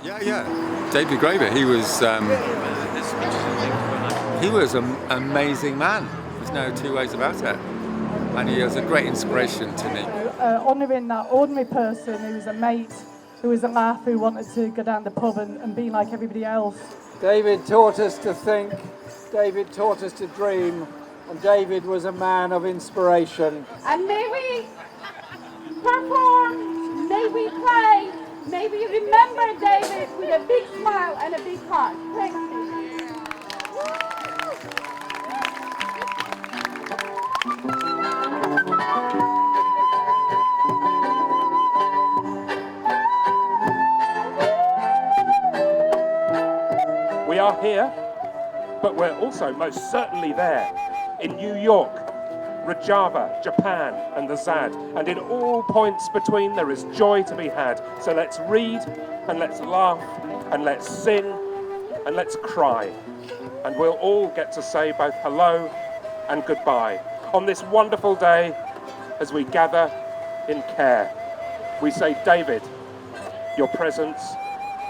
Yeah. David Graeber, he was an amazing man. There's no two ways about it. And he was a great inspiration to me. Honouring that ordinary person who was a mate, who was a laugh, who wanted to go down the pub and be like everybody else. David taught us to think, David taught us to dream, and David was a man of inspiration. And may we perform, may we play, may we remember David with a big smile and a big heart. Thank you. We are here, but we're also most certainly there in New York, Rojava, Japan, and the ZAD. And in all points between, there is joy to be had. So let's read, and let's laugh, and let's sing, and let's cry. And we'll all get to say both hello and goodbye on this wonderful day as we gather in care. We say, David, your presence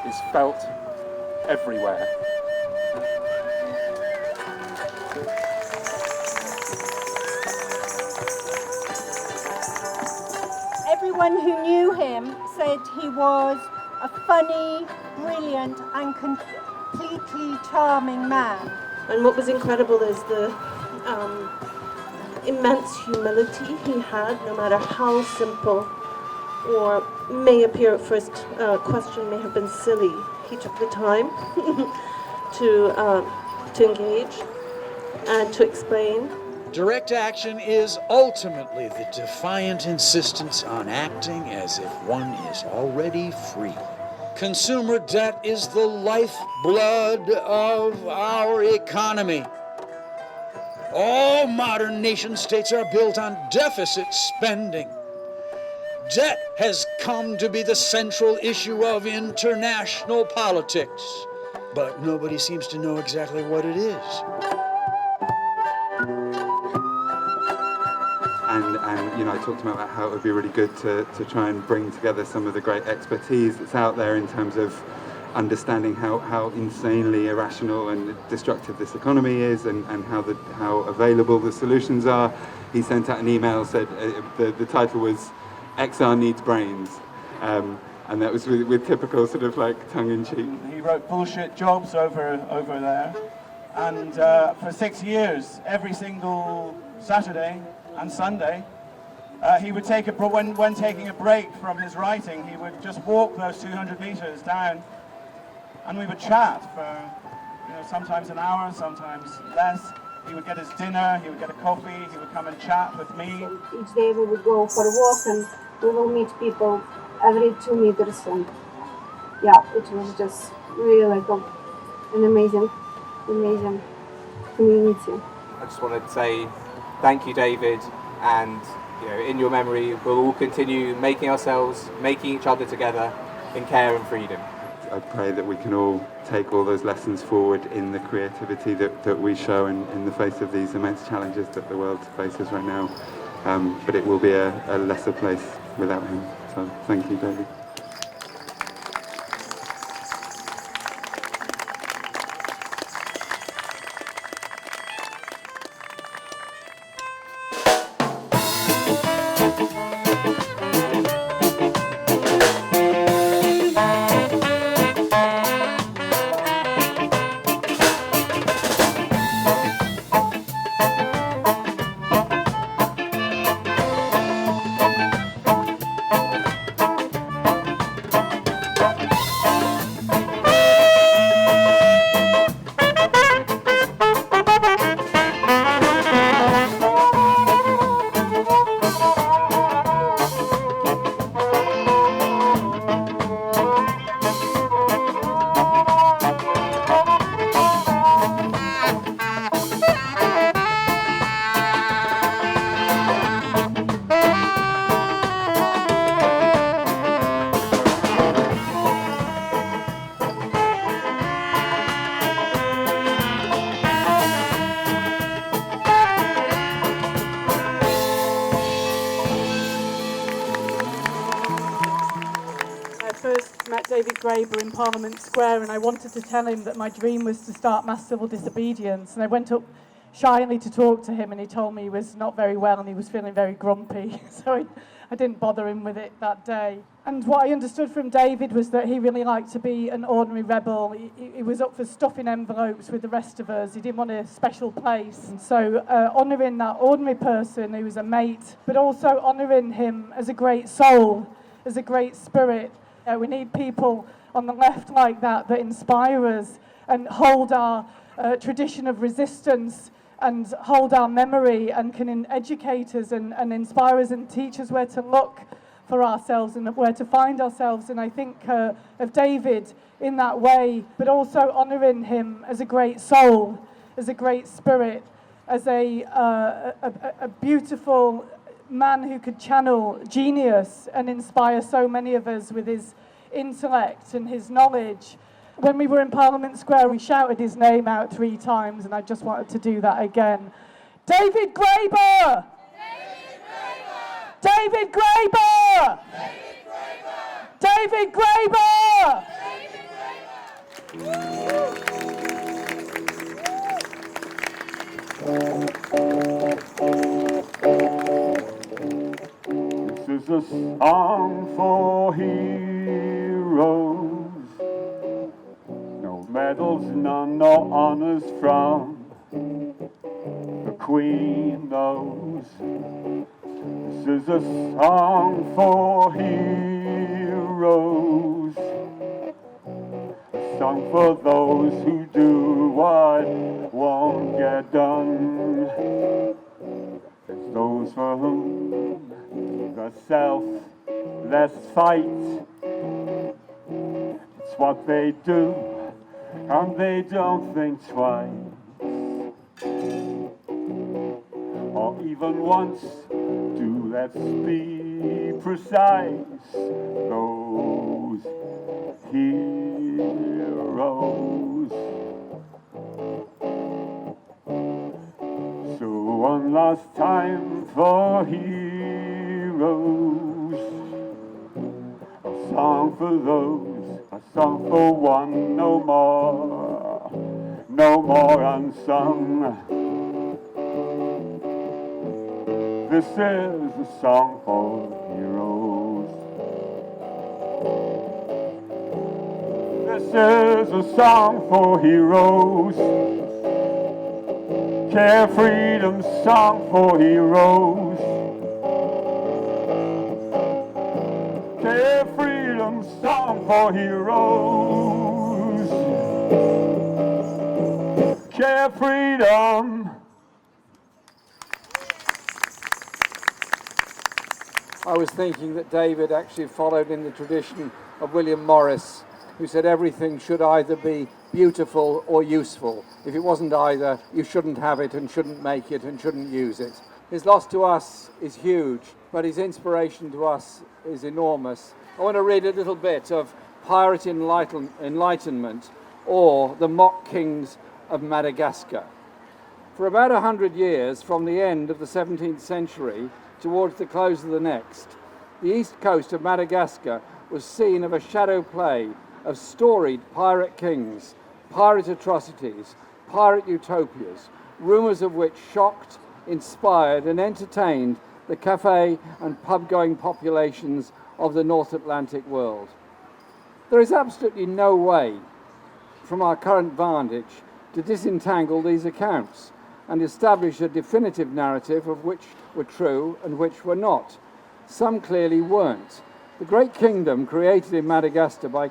is felt everywhere. Everyone who knew him said he was a funny, brilliant and completely charming man. And what was incredible is the immense humility he had, no matter how simple or may appear at first question may have been silly. He took the time to engage and to explain. Direct action is ultimately the defiant insistence on acting as if one is already free. Consumer debt is the lifeblood of our economy. All modern nation states are built on deficit spending. Debt has come to be the central issue of international politics, but nobody seems to know exactly what it is. And I talked about how it would be really good to try and bring together some of the great expertise that's out there in terms of understanding how insanely irrational and destructive this economy is, and how available the solutions are. He sent out an email, said the title was XR Needs Brains, and that was with typical sort of like tongue-in-cheek. He wrote bullshit jobs over there, and for 6 years, every single Saturday and Sunday, he would take when taking a break from his writing, he would just walk those 200 meters down, and we would chat for sometimes an hour, sometimes less. He would get his dinner, he would get a coffee, he would come and chat with me. Each day we would go for a walk and we will meet people every 2 meters, and it was just really like an amazing community. I just wanted to say thank you, David, and in your memory we'll all continue making each other together in care and freedom. I pray that we can all take all those lessons forward in the creativity that we show in the face of these immense challenges that the world faces right now. But it will be a lesser place without him. So thank you, David. first met David Graeber in Parliament Square, and I wanted to tell him that my dream was to start mass civil disobedience. And I went up shyly to talk to him, and he told me he was not very well and he was feeling very grumpy. So I didn't bother him with it that day. And what I understood from David was that he really liked to be an ordinary rebel. He was up for stuffing envelopes with the rest of us. He didn't want a special place. And so honouring that ordinary person who was a mate, but also honouring him as a great soul, as a great spirit. We need people on the left like that inspire us and hold our tradition of resistance and hold our memory and can educate us and inspire us and teach us where to look for ourselves and where to find ourselves. And I think of David in that way, but also honouring him as a great soul, as a great spirit, as a beautiful man who could channel genius and inspire so many of us with his intellect and his knowledge. When we were in Parliament Square, we shouted his name out 3 times, and I just wanted to do that again. David Graeber! David Graeber! David Graeber! This is a song for heroes. Medals, none, no honors from the Queen knows. This is a song for heroes, a song for those who do what won't get done. It's those for whom the selfless fight. It's what they do, and they don't think twice, or even once. Do let's be precise. Those heroes. So one last time for heroes, a song for those, a song for one, no more unsung. This is a song for heroes. This is a song for heroes. Care Freedom song for heroes. Care Freedom song for heroes. Care Freedom. I was thinking that David actually followed in the tradition of William Morris, who said everything should either be beautiful or useful. If it wasn't either, you shouldn't have it and shouldn't make it and shouldn't use it. His loss to us is huge, but his inspiration to us is enormous. I want to read a little bit of Pirate Enlightenment, or The Mock Kings of Madagascar. For about 100 years, from the end of the 17th century towards the close of the next, the east coast of Madagascar was seen of a shadow play of storied pirate kings, pirate atrocities, pirate utopias, rumours of which shocked, inspired and entertained the cafe and pub-going populations of the North Atlantic world. There is absolutely no way, from our current vantage, to disentangle these accounts and establish a definitive narrative of which were true and which were not. Some clearly weren't. The great kingdom created in Madagascar by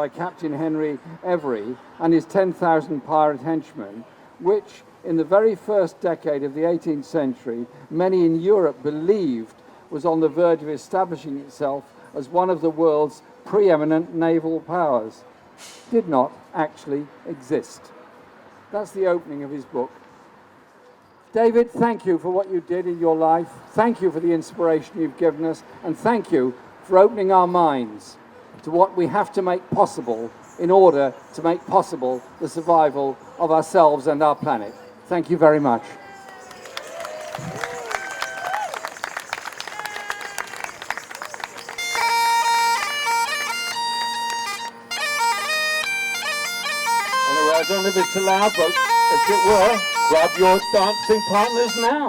Captain Henry Every and his 10,000 pirate henchmen, which in the very first decade of the 18th century many in Europe believed was on the verge of establishing itself as one of the world's preeminent naval powers, did not actually exist. That's the opening of his book. David, thank you for what you did in your life. Thank you for the inspiration you've given us. And thank you for opening our minds to what we have to make possible in order to make possible the survival of ourselves and our planet. Thank you very much. I don't know if it's allowed, but if it were, grab your dancing partners now.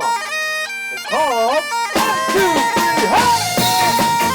Because 1, 2, 3, hey!